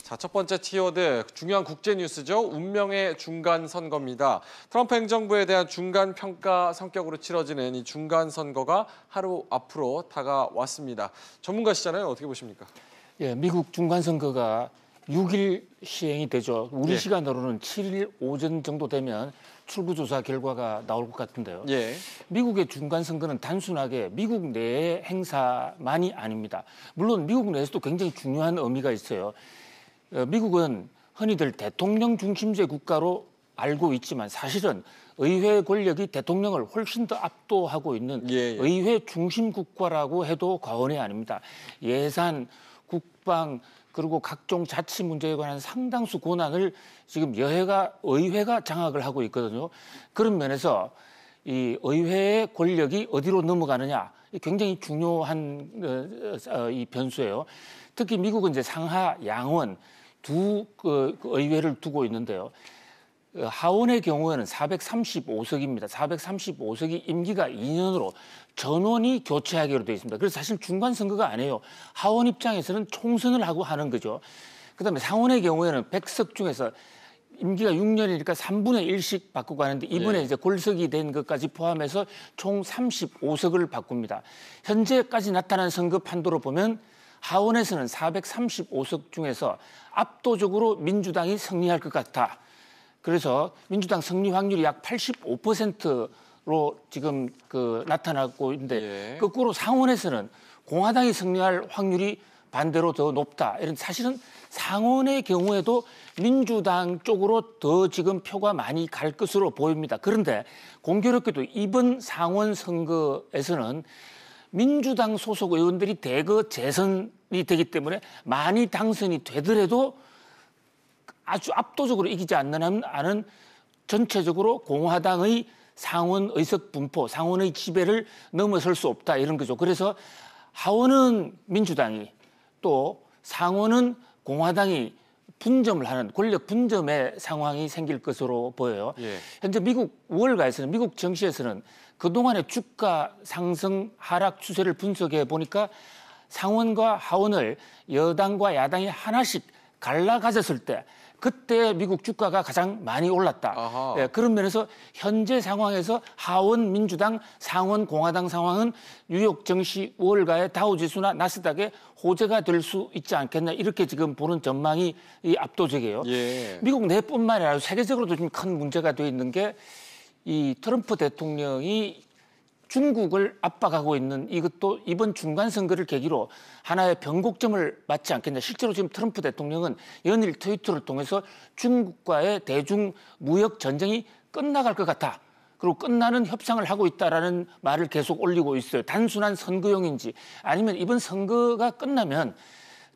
자, 첫 번째 키워드, 중요한 국제 뉴스죠. 운명의 중간 선거입니다. 트럼프 행정부에 대한 중간 평가 성격으로 치러지는 이 중간 선거가 하루 앞으로 다가왔습니다. 전문가시잖아요. 어떻게 보십니까? 예, 미국 중간 선거가 6일 시행이 되죠. 우리 시간으로는 7일 오전 정도 되면 출구조사 결과가 나올 것 같은데요. 미국의 중간 선거는 단순하게 미국 내의 행사만이 아닙니다. 물론 미국 내에서도 굉장히 중요한 의미가 있어요. 미국은 흔히들 대통령 중심제 국가로 알고 있지만 사실은 의회 권력이 대통령을 훨씬 더 압도하고 있는 의회 중심 국가라고 해도 과언이 아닙니다. 예산, 국방, 그리고 각종 자치 문제에 관한 상당수 권한을 지금 의회가 장악을 하고 있거든요. 그런 면에서 이 의회의 권력이 어디로 넘어가느냐 굉장히 중요한 이 변수예요. 특히 미국은 이제 상하, 양원 두 의회를 두고 있는데요. 하원의 경우에는 435석입니다. 435석이 임기가 2년으로 전원이 교체하기로 되어 있습니다. 그래서 사실 중간 선거가 아니에요. 하원 입장에서는 총선을 하고 하는 거죠. 그다음에 상원의 경우에는 100석 중에서 임기가 6년이니까 3분의 1씩 바꾸고 하는데 이번에 이제 골석이 된 것까지 포함해서 총 35석을 바꿉니다. 현재까지 나타난 선거 판도로 보면 하원에서는 435석 중에서 압도적으로 민주당이 승리할 것 같아. 그래서 민주당 승리 확률이 약 85%로 지금 나타나고 있는데 거꾸로 상원에서는 공화당이 승리할 확률이 반대로 더 높다. 이런 사실은 상원의 경우에도 민주당 쪽으로 더 지금 표가 많이 갈 것으로 보입니다. 그런데 공교롭게도 이번 상원 선거에서는 민주당 소속 의원들이 대거 재선이 되기 때문에 많이 당선이 되더라도 아주 압도적으로 이기지 않는 한은 전체적으로 공화당의 상원 의석 분포, 상원의 지배를 넘어설 수 없다 이런 거죠. 그래서 하원은 민주당이 또 상원은 공화당이 분점을 하는 권력 분점의 상황이 생길 것으로 보여요. 현재 미국 월가에서는 미국 정시에서는 그동안의 주가 상승 하락 추세를 분석해 보니까 상원과 하원을 여당과 야당이 하나씩 갈라 가졌을 때 그때 미국 주가가 가장 많이 올랐다. 그런 면에서 현재 상황에서 하원 민주당, 상원 공화당 상황은 뉴욕 증시 월가의 다우지수나 나스닥에 호재가 될 수 있지 않겠나 이렇게 지금 보는 전망이 압도적이에요. 미국 내뿐만 아니라 세계적으로도 좀 큰 문제가 되어 있는 게 이 트럼프 대통령이 중국을 압박하고 있는 이것도 이번 중간 선거를 계기로 하나의 변곡점을 맞지 않겠냐. 실제로 지금 트럼프 대통령은 연일 트위터를 통해서 중국과의 대중 무역 전쟁이 끝나갈 것 같아. 그리고 끝나는 협상을 하고 있다라는 말을 계속 올리고 있어요. 단순한 선거용인지 아니면 이번 선거가 끝나면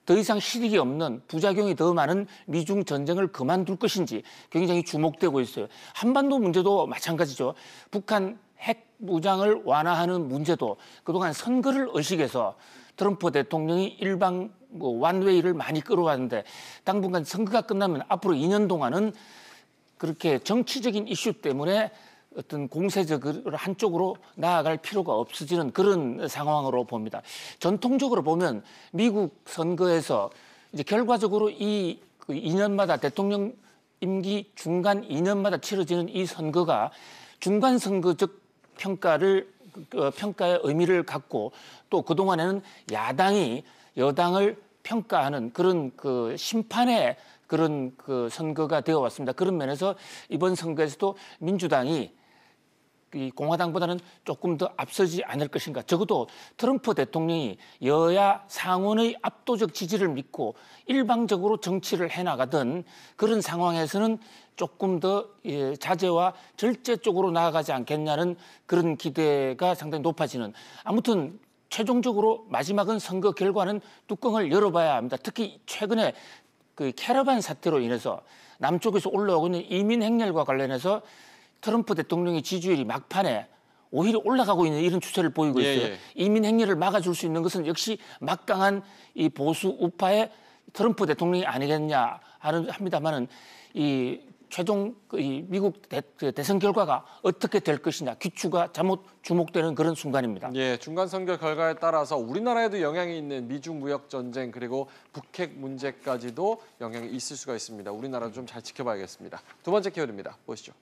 더 이상 실익이 없는 부작용이 더 많은 미중 전쟁을 그만둘 것인지 굉장히 주목되고 있어요. 한반도 문제도 마찬가지죠. 북한 핵 무장을 완화하는 문제도 그동안 선거를 의식해서 트럼프 대통령이 일방 완웨이를 많이 끌어왔는데 당분간 선거가 끝나면 앞으로 2년 동안은 그렇게 정치적인 이슈 때문에 어떤 공세적으로 한쪽으로 나아갈 필요가 없어지는 그런 상황으로 봅니다. 전통적으로 보면 미국 선거에서 이제 결과적으로 이 2년마다 대통령 임기 중간 2년마다 치러지는 이 선거가 중간 선거적 평가의 의미를 갖고 또 그동안에는 야당이 여당을 평가하는 그런 심판의 그런 선거가 되어 왔습니다. 그런 면에서 이번 선거에서도 민주당이 이 공화당보다는 조금 더 앞서지 않을 것인가. 적어도 트럼프 대통령이 여야 상원의 압도적 지지를 믿고 일방적으로 정치를 해나가던 그런 상황에서는 조금 더 자제와 절제 쪽으로 나아가지 않겠냐는 그런 기대가 상당히 높아지는. 아무튼 최종적으로 마지막은 선거 결과는 뚜껑을 열어봐야 합니다. 특히 최근에 캐러반 사태로 인해서 남쪽에서 올라오고 있는 이민 행렬과 관련해서 트럼프 대통령의 지지율이 막판에 오히려 올라가고 있는 이런 추세를 보이고 있어요. 이민 행렬을 막아줄 수 있는 것은 역시 막강한 이 보수 우파의 트럼프 대통령이 아니겠냐 합니다만은 이 최종 이 미국 대선 결과가 어떻게 될 것이냐 귀추가 잘못 주목되는 그런 순간입니다. 예, 중간 선거 결과에 따라서 우리나라에도 영향이 있는 미중 무역 전쟁 그리고 북핵 문제까지도 영향이 있을 수가 있습니다. 우리나라도 좀 잘 지켜봐야겠습니다. 두 번째 키워드입니다. 보시죠.